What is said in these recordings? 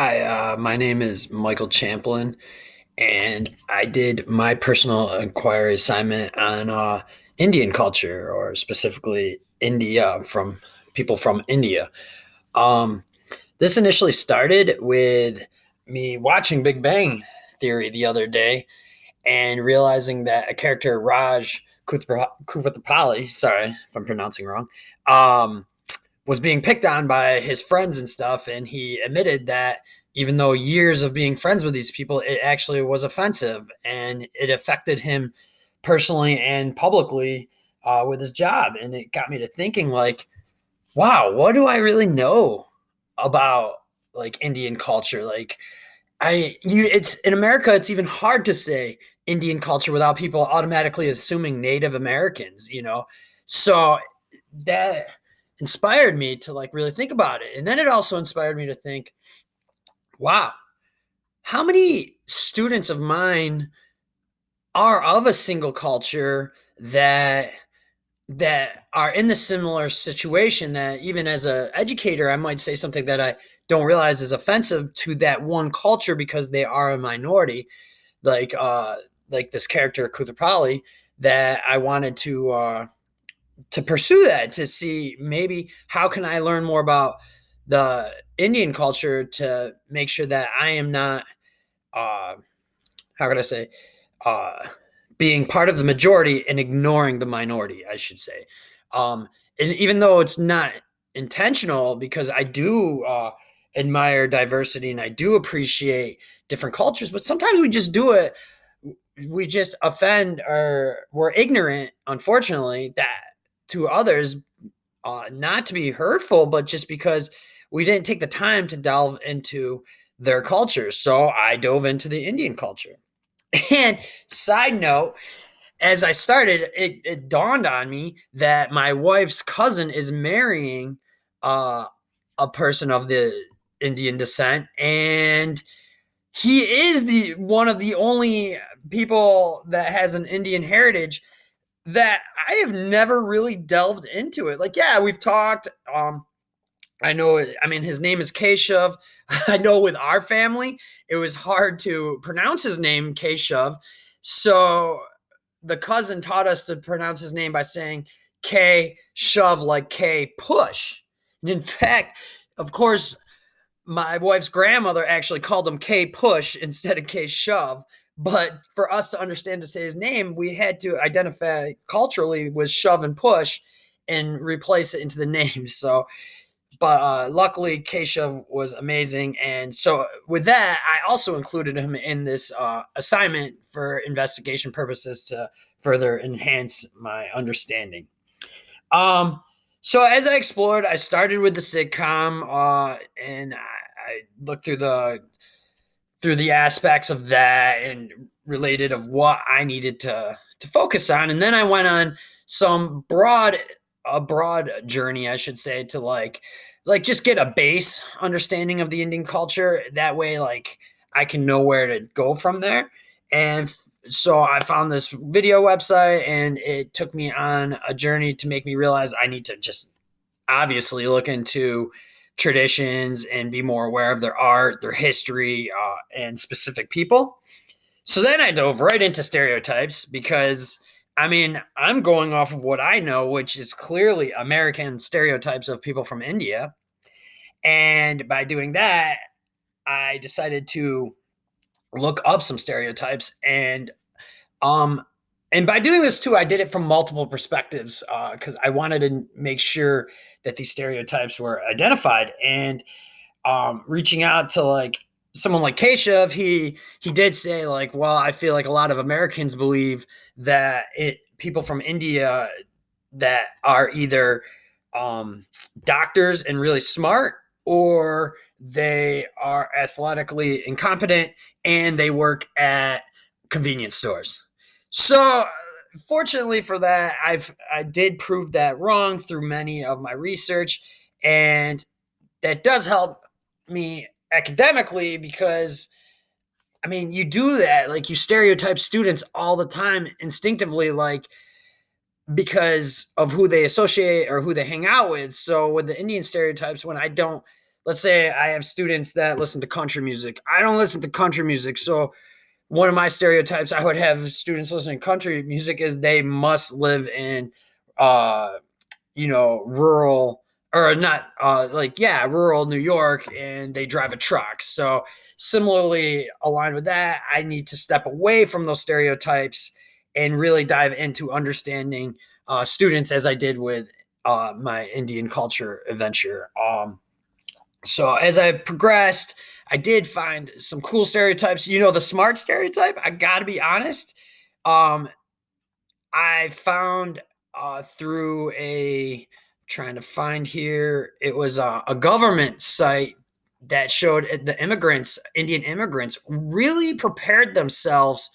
Hi, my name is Michael Champlin, and I did my personal inquiry assignment on Indian culture, or specifically India, from people from India. Um, this initially started with me watching Big Bang Theory the other day and realizing that a character, Raj Kuthapali, sorry if I'm pronouncing wrong, um, was being picked on by his friends and stuff, and he admitted that even though years of being friends with these people, it actually was offensive and it affected him personally and publicly with his job. And it got me to thinking, like, wow, what do I really know about like Indian culture? Like, it's in America, it's even hard to say Indian culture without people automatically assuming Native Americans, So that inspired me to like really think about it. And then it also inspired me to think, wow, how many students of mine are of a single culture that are in the similar situation, that even as a educator I might say something that I don't realize is offensive to that one culture because they are a minority, like this character Kuthrapali, that I wanted to pursue that, to see maybe how can I learn more about the Indian culture to make sure that I am not, uh, how can I say, uh, being part of the majority and ignoring the minority, I should say. Um, and even though it's not intentional, because I do admire diversity and I do appreciate different cultures, but sometimes we just do it. We just offend, or we're ignorant, unfortunately, that to others, not to be hurtful, but just because we didn't take the time to delve into their culture. So I dove into the Indian culture. And side note, as I started, it dawned on me that my wife's cousin is marrying uh, a person of the Indian descent, and he is the one of the only people that has an Indian heritage that I have never really delved into it. Like, yeah, we've talked. I know, I mean, his name is Keshav. I know with our family, it was hard to pronounce his name, Keshav. So the cousin taught us to pronounce his name by saying K shove, like K push. And in fact, of course, my wife's grandmother actually called him K push instead of K shove. But for us to understand to say his name, we had to identify culturally with shove and push and replace it into the name. So, but luckily, Keshav was amazing. And so, with that, I also included him in this assignment for investigation purposes to further enhance my understanding. Um, so as I explored, I started with the sitcom, and I looked through the aspects of that and related of what I needed to focus on, and then I went on some broad journey, I should say, to like just get a base understanding of the Indian culture. That way, like I can know where to go from there. And so I found this video website, and it took me on a journey to make me realize I need to just obviously look into traditions and be more aware of their art, their history, and specific people. So then I dove right into stereotypes because, I mean, I'm going off of what I know, which is clearly American stereotypes of people from India. And by doing that, I decided to look up some stereotypes, um and by doing this too, I did it from multiple perspectives, because I wanted to make sure that these stereotypes were identified. And reaching out to like someone like Keshav, he did say like, well, I feel like a lot of Americans believe that it people from India that are either doctors and really smart, or they are athletically incompetent and they work at convenience stores. So fortunately for that, I did prove that wrong through many of my research, and that does help me academically because, I mean, you do that, like you stereotype students all the time instinctively, like because of who they associate or who they hang out with. So with the Indian stereotypes, when I don't let's say I have students that listen to country music. I don't listen to country music. So one of my stereotypes I would have students listening to country music is they must live in, uh, rural or not, rural New York, and they drive a truck. So similarly aligned with that, I need to step away from those stereotypes and really dive into understanding students as I did with my Indian culture adventure. So as I progressed, I did find some cool stereotypes. The smart stereotype, I got to be honest. Um, I found through trying to find here, it was a government site that showed the Indian immigrants, really prepared themselves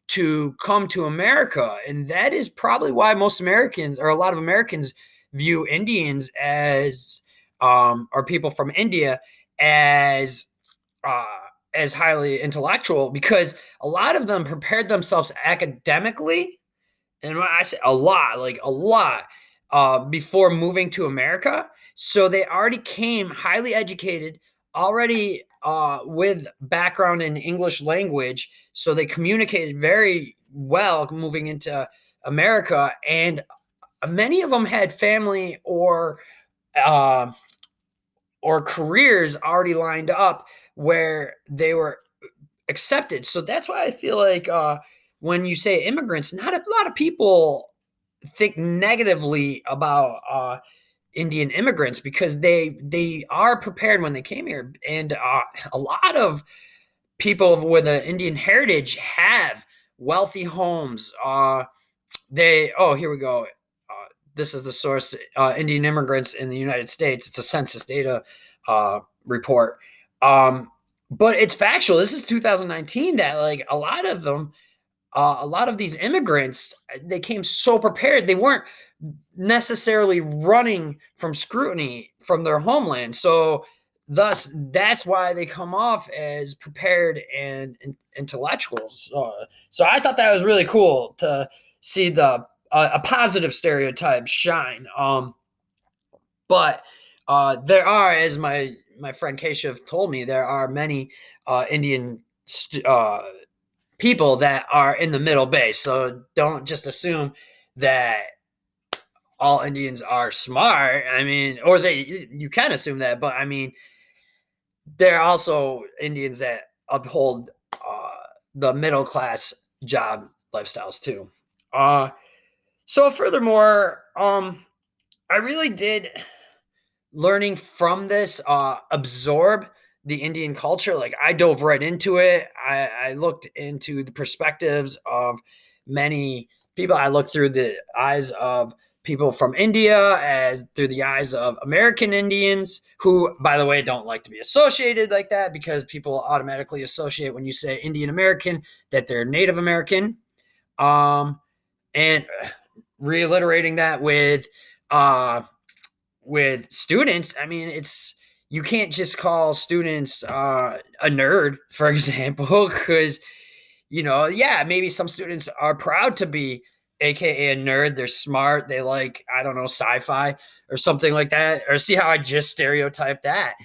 to come to America. And that is probably why most Americans, or a lot of Americans, view Indians or people from India as uh, as highly intellectual, because a lot of them prepared themselves academically, and when I say a lot, like a lot, before moving to America. So they already came highly educated, already with background in English language. So they communicated very well moving into America, and many of them had family uh, or careers already lined up where they were accepted. So that's why I feel like when you say immigrants, not a lot of people think negatively about Indian immigrants, because they are prepared when they came here, and a lot of people with an Indian heritage have wealthy homes. Here we go. This is the source: Indian immigrants in the United States. It's a census data report. But it's factual. This is 2019 that like a lot of these immigrants, they came so prepared. They weren't necessarily running from scrutiny from their homeland. So thus, that's why they come off as prepared and intellectuals. So I thought that was really cool to see a positive stereotype shine. But there are, as my friend Keshav told me, there are many Indian people that are in the middle base. So don't just assume that all Indians are smart. I mean, or you can assume that, but I mean, there are also Indians that uphold the middle class job lifestyles too. So furthermore, I really did, learning from this, absorb the Indian culture. Like I dove right into it. I looked into the perspectives of many people. I looked through the eyes of people from India, as through the eyes of American Indians, who, by the way, don't like to be associated like that, because people automatically associate when you say Indian American that they're Native American. And reiterating that with students, I mean, you can't just call students a nerd, for example, because yeah, maybe some students are proud to be AKA a nerd. They're smart. They like, I don't know, sci-fi or something like that. Or see how I just stereotyped that.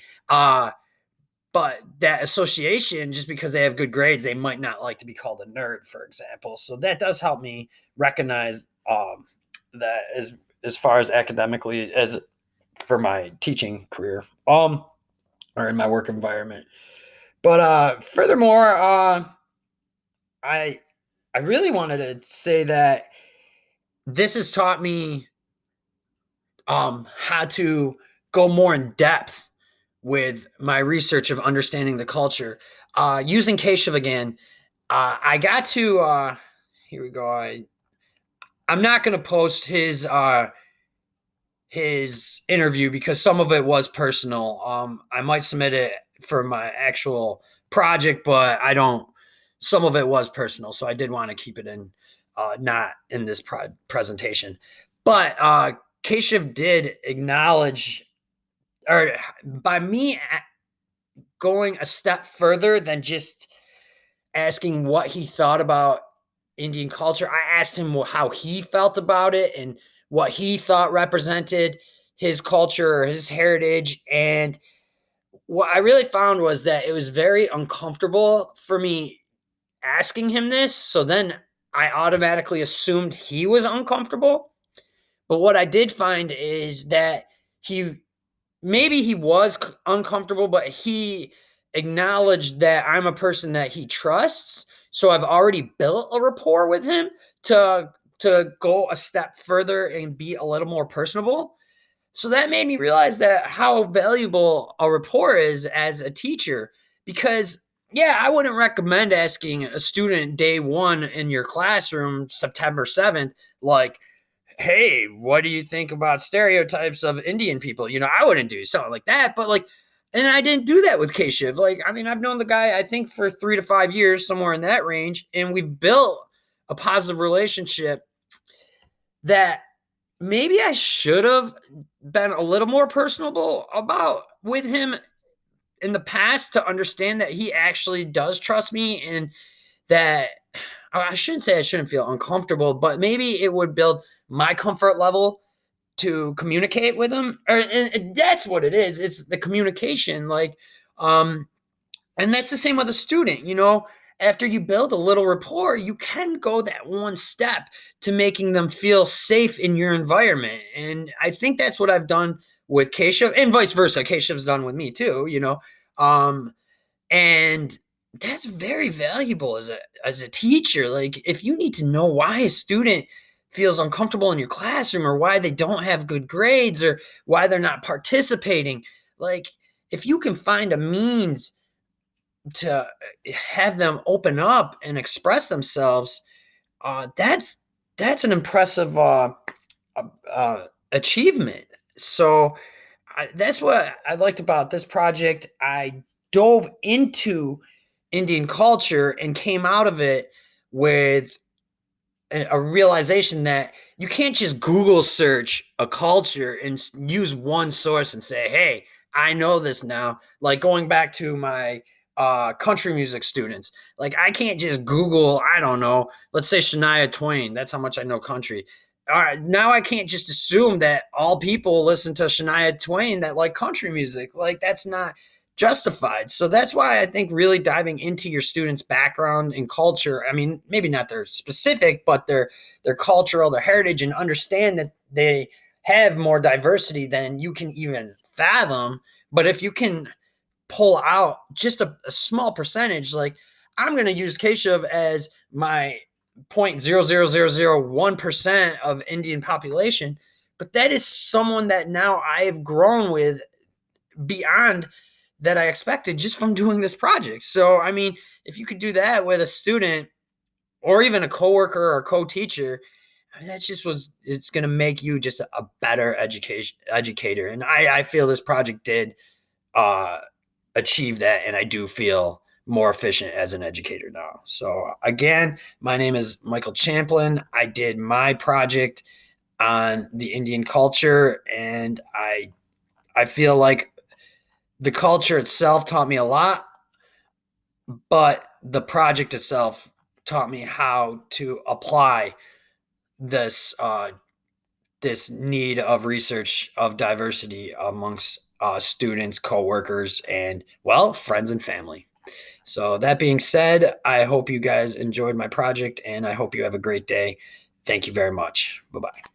But that association, just because they have good grades, they might not like to be called a nerd, for example. So that does help me recognize that as far as academically as for my teaching career, or in my work environment. But furthermore, I really wanted to say that this has taught me how to go more in depth with my research of understanding the culture. Using Keshav again, I got to here we go. I'm not going to post his interview because some of it was personal. I might submit it for my actual project, but I don't. Some of it was personal, so I did want to keep it in, not in this presentation. But Keshav did acknowledge, or by me going a step further than just asking what he thought about Indian culture, I asked him how he felt about it and what he thought represented his culture or his heritage. And what I really found was that it was very uncomfortable for me asking him this. So then I automatically assumed he was uncomfortable. But what I did find is that he maybe he was uncomfortable, but he acknowledged that I'm a person that he trusts. So I've already built a rapport with him to go a step further and be a little more personable. So that made me realize that how valuable a rapport is as a teacher. Because yeah, I wouldn't recommend asking a student day one in your classroom, September 7th, like, hey, what do you think about stereotypes of Indian people? I wouldn't do something like that, but like, and I didn't do that with Keshiv. Like, I mean, I've known the guy, I think, for 3 to 5 years, somewhere in that range, and we've built a positive relationship that maybe I should have been a little more personable about with him in the past to understand that he actually does trust me and that I shouldn't say I shouldn't feel uncomfortable, but maybe it would build my comfort level to communicate with him. And that's what it is. It's the communication. Um, and that's the same with a student. After you build a little rapport, you can go that one step to making them feel safe in your environment. And I think that's what I've done with Keshav and vice versa. Keshav's done with me too. Um, and that's very valuable as a teacher. Like, if you need to know why a student feels uncomfortable in your classroom or why they don't have good grades or why they're not participating, like, if you can find a means to have them open up and express themselves, that's an impressive achievement. So that's what I liked about this project. I dove into Indian culture and came out of it with a realization that you can't just Google search a culture and use one source and say, hey, I know this now. Like, going back to my country music students, like, I can't just Google, I don't know, let's say Shania Twain. That's how much I know country. All right, now I can't just assume that all people listen to Shania Twain that like country music. Like, that's not justified. So that's why I think really diving into your students' background and culture, I mean, maybe not their specific, but their cultural, their heritage, and understand that they have more diversity than you can even fathom. But if you can pull out just a small percentage, like, I'm going to use Keshav as my 0.00001% of Indian population, but that is someone that now I have grown with beyond that I expected just from doing this project. So, I mean, if you could do that with a student or even a coworker or a co-teacher, I mean, it's going to make you just a better educator. And I feel this project did uh, achieve that. And I do feel more efficient as an educator now. So again, my name is Michael Champlin. I did my project on the Indian culture, and I feel like the culture itself taught me a lot, but the project itself taught me how to apply this this need of research of diversity amongst students, coworkers, and well, friends and family. So that being said, I hope you guys enjoyed my project, and I hope you have a great day. Thank you very much. Bye bye.